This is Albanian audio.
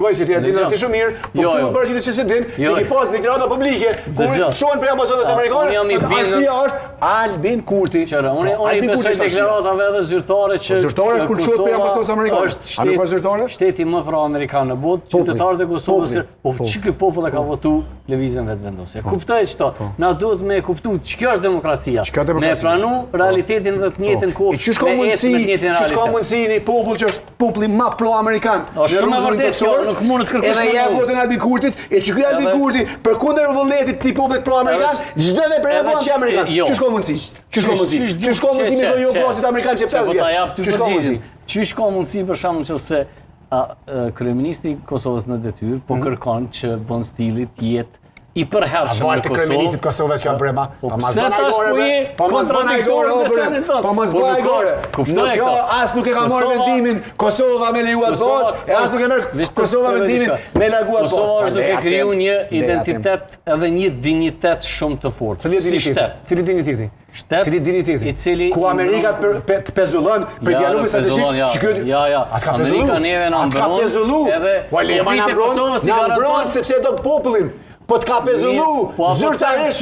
Vajse ti aty ti shumë mirë, po këtu më bërë gjithë që din, që ki pas deklarata publike, kur shohen për ambasadës amerikane, asia është Albin Kurti. Unë i besoj deklaratave edhe zyrtare që zyrtare kur shohet për ambasadës amerikane. A nuk ka zyrtare? Shteti më pro-amerikan në botë, qytetarët e Kosovës, po ç'ky popull e ka votu lëvizjen vetëvendosje. Kuptoj çto. Na duhet me kuptu ç'kjo është demokracia. Me pranu realitetin dhe të njëjtën kohë. Ç'ka mundësi një popull që është populli më pro-amerikan. Shumë e vërtetë, nuk mund të kërkosh. Edhe jep votën Albin Kurtit, e që ky Albin Kurti përkundër vullnetit të popullit pro-amerikan, çdo veprë e bën si amerikan. Ç'ka mundësi? Ç'ka mundësi me jo bosit amerikan që 5 vjet. Ç'ka mundësi për shembull nëse kryeministri i Kosovës në detyrë po kërkon që bën stilit jetë i përhershëm në Kosovë. Kryeministrit Kosovës kanë brema. Po mos bën ai gore. Po mos bën ai gore. Kuptoj kjo, as nuk e ka marrë vendimin Kosova me lejuar botë, e as nuk e merr Kosova vendimin me lejuar botë. Kosova është duke kriju një identitet edhe një dinjitet shumë të fortë. Si shtet. Cili dinjiteti? Cili dinjiteti? Ku Amerika të pezullon për dialogin strategjik. Ja. Amerika neve na mbron. Edhe Kosovës i garanton sepse do popullin. Po të ka pezullu, zyrtarisht